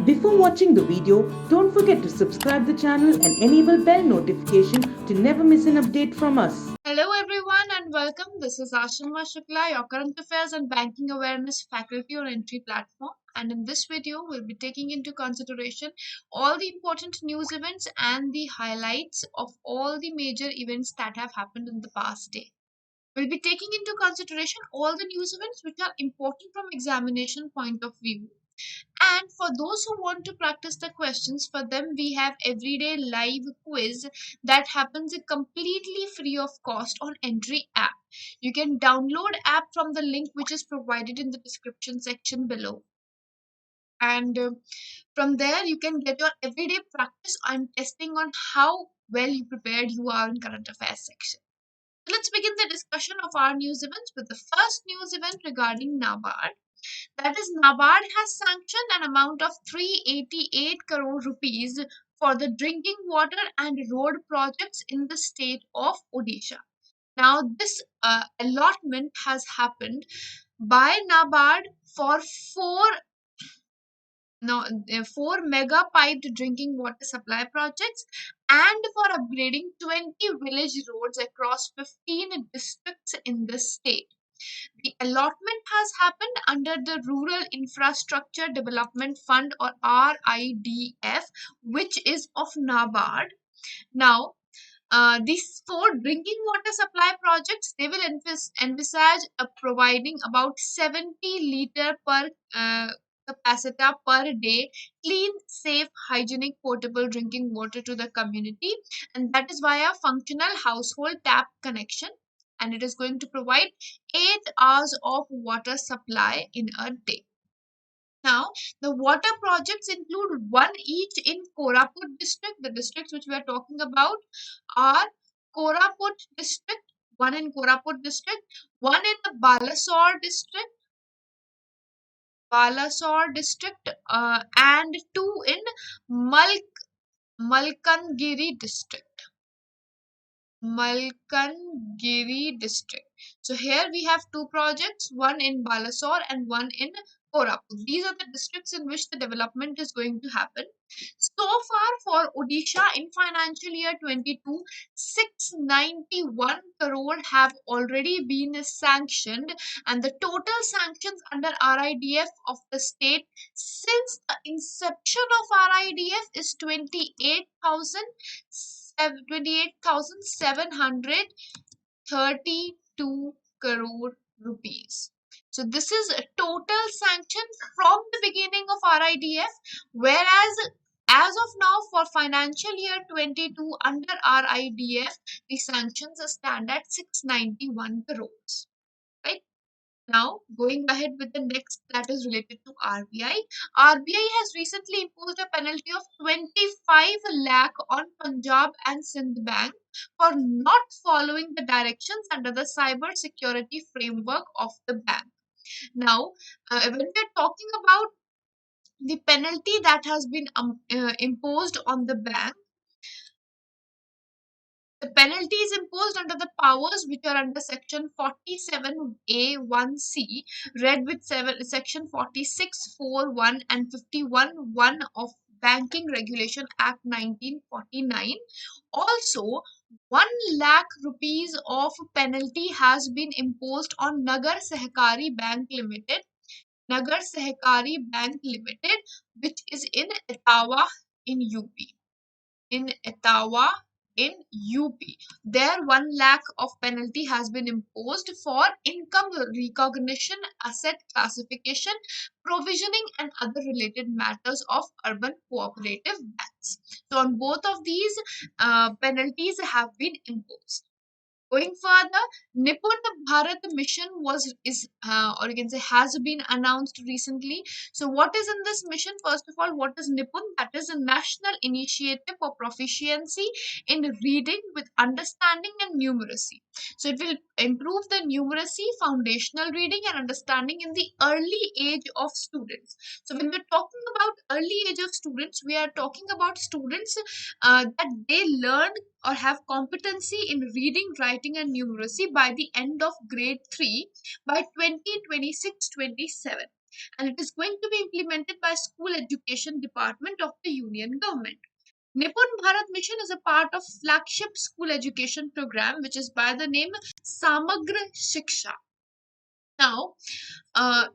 Before watching the video, don't forget to subscribe the channel and enable bell notification to never miss an update from us. Hello everyone and welcome. This is Ashima Shukla, your current affairs and banking awareness faculty on Entri platform. And in this video, we'll be taking into consideration all the important news events and the highlights of all the major events that have happened in the past day. We'll be taking into consideration all the news events which are important from examination point of view. And for those who want to practice the questions, for them we have everyday live quiz that happens completely free of cost on Entri app. You can download app from the link which is provided in the description section below. And from there you can get your everyday practice and testing on how well you prepared you are in current affairs section. Let's begin the discussion of our news events with the first news event regarding NABARD. That is, NABARD has sanctioned an amount of 388 crore rupees for the drinking water and road projects in the state of Odisha. Now, this allotment has happened by NABARD for four mega piped drinking water supply projects and for upgrading 20 village roads across 15 districts in the state. The allotment has happened under the Rural Infrastructure Development Fund or RIDF, which is of NABARD. Now, these four drinking water supply projects, they will envisage providing about 70 liter per capacity per day clean, safe, hygienic, portable drinking water to the community, and that is via functional household tap connection, and it is going to provide 8 hours of water supply in a day. Now, the water projects include one each in Koraput district. The districts which we are talking about are Koraput district, one in Koraput district, one in the Balasore district, and two in Malkangiri district. Malkangiri district. So here we have two projects, one in Balasore and one in Koraput. These are the districts in which the development is going to happen. So far for Odisha in financial year 22, 691 crore have already been sanctioned, and the total sanctions under RIDF of the state since the inception of RIDF is 28,732 crore rupees. So this is a total sanction from the beginning of RIDF, whereas as of now for financial year 22 under RIDF, the sanctions stand at 691 crores. Right? Now, going ahead with the next that is related to RBI. RBI has recently imposed a penalty of 25 lakh on Punjab and Sindh Bank for not following the directions under the cyber security framework of the bank. Now, when we are talking about the penalty that has been imposed on the bank, the penalty is imposed under the powers which are under section 47A1C, read with section 46(4)(1) and 51(1) of Banking Regulation Act 1949. Also, 1 lakh rupees of penalty has been imposed on Nagar Sehkari Bank Limited, which is in Etawah in UP. There 1 lakh of penalty has been imposed for income recognition, asset classification, provisioning and other related matters of urban cooperative banks. So on both of these penalties have been imposed. Going further, Nippon Mission has been announced recently. So what is in this mission? First of all, what is Nippon? That is a national initiative for proficiency in reading with understanding and numeracy. So it will improve the numeracy, foundational reading and understanding in the early age of students. So when we're talking about early age of students, we are talking about students that they learn or have competency in reading, writing and numeracy by the end of grade 3 by 2026-27. and it is going to be implemented by School Education Department of the Union Government. Nippon Mission is a part of flagship school education program which is by the name Samagra Shiksha. Now,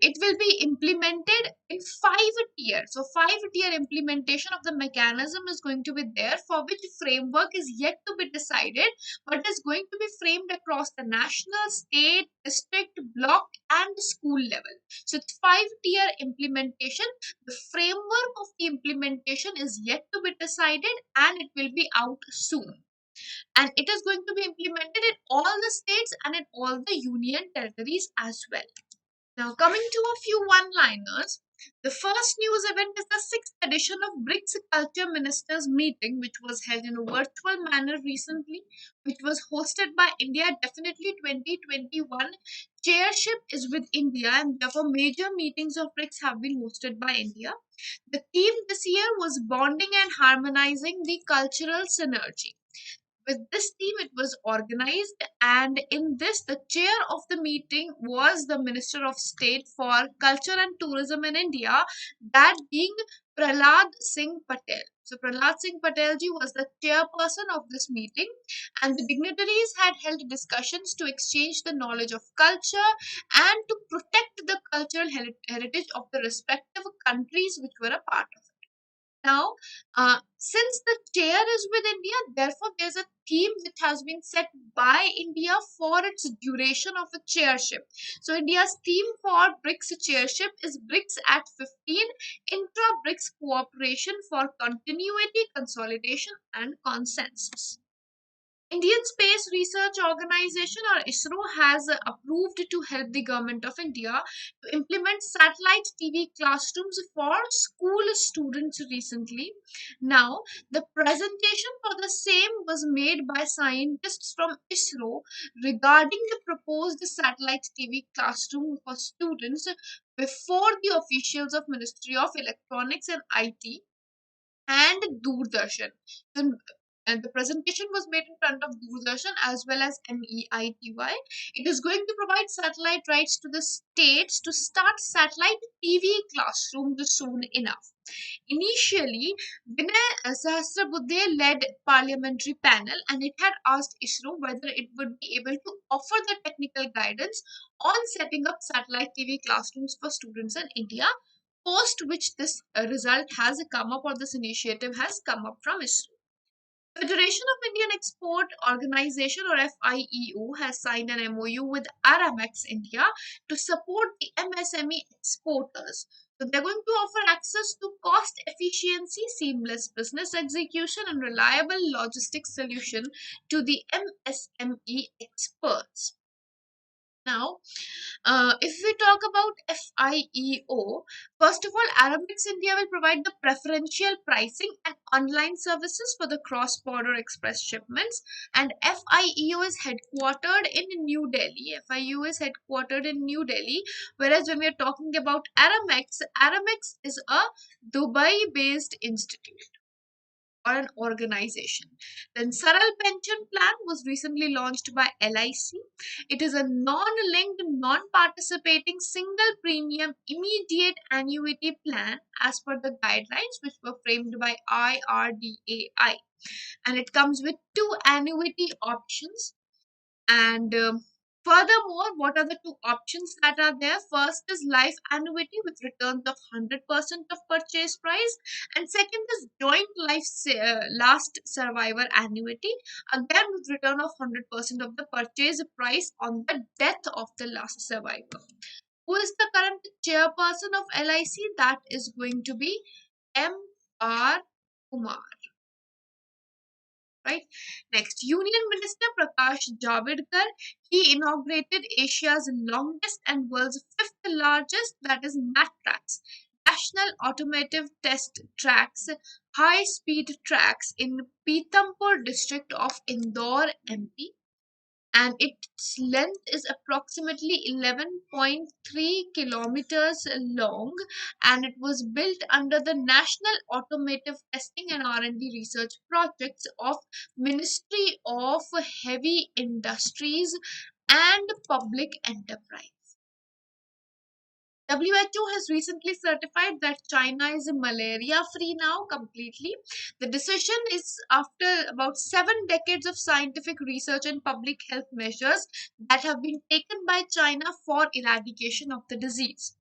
it will be implemented in 5 tiers. So, 5 tier implementation of the mechanism is going to be there, for which framework is yet to be decided, but is going to be framed across the national, state, district, block, and school level. So, it's 5 tier implementation. The framework of the implementation is yet to be decided, and it will be out soon. And it is going to be implemented in all the states and in all the union territories as well. Now, coming to a few one-liners, the first news event is the sixth edition of BRICS Culture Ministers meeting, which was held in a virtual manner recently, which was hosted by India. Definitely 2021 chairship is with India, and therefore major meetings of BRICS have been hosted by India. The theme this year was bonding and harmonizing the cultural synergy. With this theme, it was organized, and in this, the chair of the meeting was the Minister of State for Culture and Tourism in India, that being Prahlad Singh Patel. So, Prahlad Singh Patel ji was the chairperson of this meeting, and the dignitaries had held discussions to exchange the knowledge of culture and to protect the cultural heritage of the respective countries which were a part of it. Now, since the chair is with India, therefore there's a theme which has been set by India for its duration of the chairship. So, India's theme for BRICS chairship is BRICS at 15, intra-BRICS cooperation for continuity, consolidation, and consensus. Indian Space Research Organization, or ISRO, has approved to help the government of India to implement satellite TV classrooms for school students recently. Now, the presentation for the same was made by scientists from ISRO regarding the proposed satellite TV classroom for students before the officials of Ministry of Electronics and IT and Doordarshan. The and the presentation was made in front of Doordarshan as well as MEITY. It is going to provide satellite rights to the states to start satellite TV classrooms soon enough. Initially, Vinay Sahasrabuddhe led parliamentary panel, and it had asked ISRO whether it would be able to offer the technical guidance on setting up satellite TV classrooms for students in India, post which this result has come up, or this initiative has come up from ISRO. Federation of Indian Export Organization, or FIEO, has signed an MOU with Aramex India to support the MSME exporters. So they're going to offer access to cost efficiency, seamless business execution, and reliable logistics solution to the MSME experts. Now, if we talk about FIEO, first of all, Aramex India will provide the preferential pricing and online services for the cross-border express shipments, and FIEO is headquartered in New Delhi. FIEO is headquartered in New Delhi, whereas when we are talking about Aramex, Aramex is a Dubai-based institute or an organization. Then Saral Pension Plan was recently launched by LIC. It is a non-linked, non-participating single premium immediate annuity plan as per the guidelines which were framed by IRDAI. And it comes with two annuity options. And furthermore, what are the two options that are there? First is life annuity with returns of 100% of purchase price, and second is joint life last survivor annuity, again with return of 100% of the purchase price on the death of the last survivor. Who is the current chairperson of LIC? That is going to be M.R. Kumar. Right. Next, Union Minister Prakash Javadekar, he inaugurated Asia's longest and world's fifth largest, that is NATTRACS, National Automotive Test Tracks, high-speed tracks in Pithampur district of Indore, MP, and its length is approximately 11.3 kilometers long, and it was built under the National Automotive Testing and R&D Research Projects of Ministry of Heavy Industries and Public Enterprise. WHO has recently certified that China is malaria free now completely. The decision is after about 7 decades of scientific research and public health measures that have been taken by China for eradication of the disease.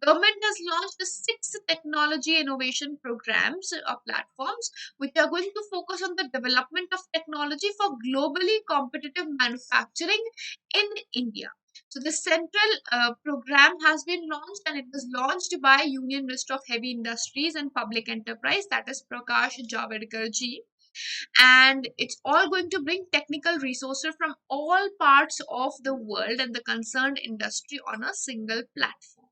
Government has launched the 6 technology innovation programs or platforms which are going to focus on the development of technology for globally competitive manufacturing in India. So the central program has been launched, and it was launched by Union Minister of Heavy Industries and Public Enterprise, that is Prakash Javadekar ji, and it's all going to bring technical resources from all parts of the world and the concerned industry on a single platform.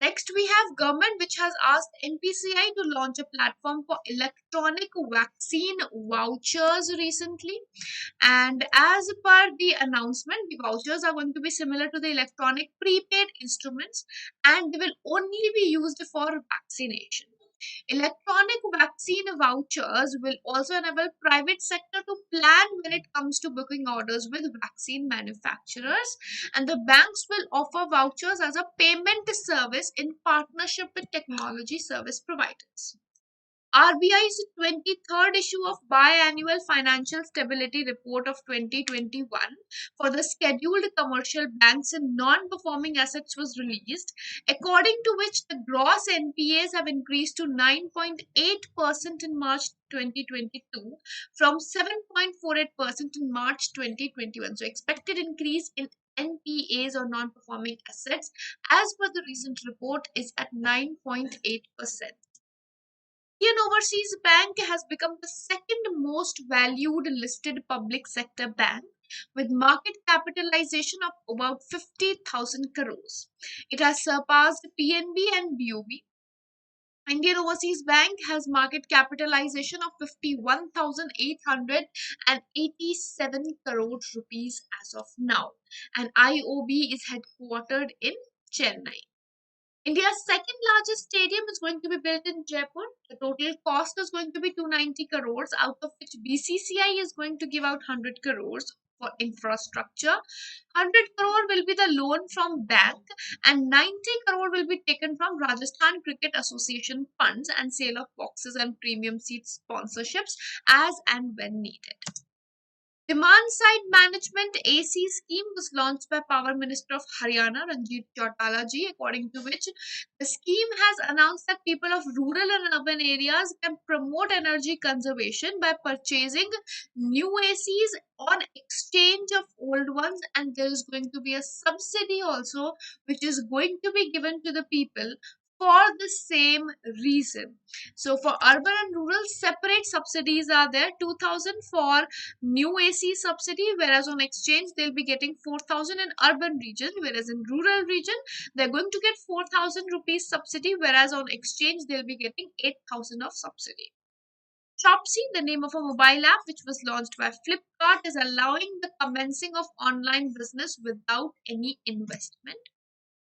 Next, we have government which has asked NPCI to launch a platform for electronic vaccine vouchers recently. And as per the announcement, the vouchers are going to be similar to the electronic prepaid instruments, and they will only be used for vaccination. Electronic vaccine vouchers will also enable private sector to plan when it comes to booking orders with vaccine manufacturers, and the banks will offer vouchers as a payment service in partnership with technology service providers. RBI's 23rd issue of biannual financial stability report of 2021 for the scheduled commercial banks and non-performing assets was released, according to which the gross NPAs have increased to 9.8% in March 2022 from 7.48% in March 2021. So expected increase in NPAs or non-performing assets as per the recent report is at 9.8%. Indian Overseas Bank has become the second most valued listed public sector bank with market capitalization of about 50,000 crores. It has surpassed PNB and BOB. Indian Overseas Bank has market capitalization of 51,887 crore rupees as of now, and IOB is headquartered in Chennai. India's second largest stadium is going to be built in Jaipur. The total cost is going to be 290 crores, out of which BCCI is going to give out 100 crores for infrastructure. 100 crore will be the loan from bank, and 90 crore will be taken from Rajasthan Cricket Association funds and sale of boxes and premium seat sponsorships as and when needed. Demand Side Management AC scheme was launched by Power Minister of Haryana Ranjit Chautala ji, according to which the scheme has announced that people of rural and urban areas can promote energy conservation by purchasing new ACs on exchange of old ones, and there is going to be a subsidy also which is going to be given to the people for the same reason. So for urban and rural, separate subsidies are there. 2,000 for new AC subsidy, whereas on exchange they'll be getting 4,000 in urban region, whereas in rural region they're going to get 4,000 rupees subsidy, whereas on exchange they'll be getting 8,000 of subsidy. Shopsy, the name of a mobile app which was launched by Flipkart, is allowing the commencing of online business without any investment.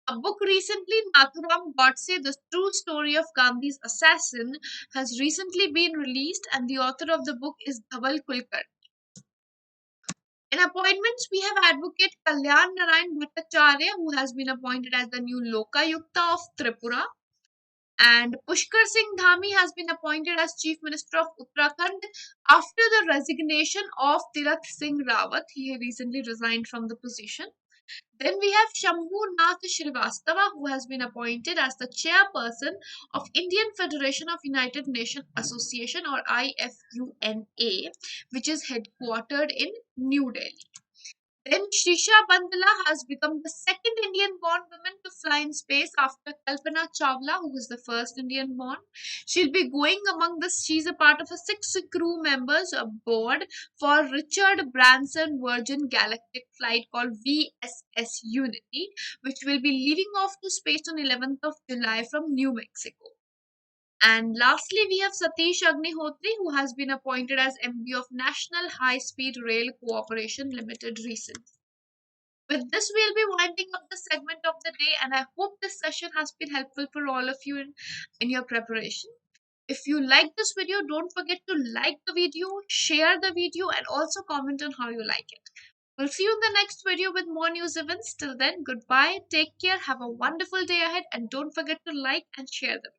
A book recently, Nathuram Godse, The True Story of Gandhi's Assassin, has recently been released, and the author of the book is Dhaval Kulkarni. In appointments, we have Advocate Kalyan Narayan Bhattacharya, who has been appointed as the new Lokayukta of Tripura, and Pushkar Singh Dhami has been appointed as Chief Minister of Uttarakhand after the resignation of Tirath Singh Rawat. He recently resigned from the position. Then we have Shambhu Nath Shrivastava, who has been appointed as the chairperson of Indian Federation of United Nations Association, or IFUNA, which is headquartered in New Delhi. Then Shrisha Bandla has become the second Indian-born woman to fly in space after Kalpana Chawla, who was the first Indian-born. She'll be going among the. She's a part of a 6 crew members aboard for Richard Branson Virgin Galactic flight called VSS Unity, which will be leaving off to space on 11th of July from New Mexico. And lastly, we have Satish Agnihotri, who has been appointed as MD of National High Speed Rail Cooperation Limited recently. With this, we'll be winding up the segment of the day, and I hope this session has been helpful for all of you in your preparation. If you like this video, don't forget to like the video, share the video, and also comment on how you like it. We'll see you in the next video with more news events. Till then, goodbye, take care, have a wonderful day ahead, and don't forget to like and share them.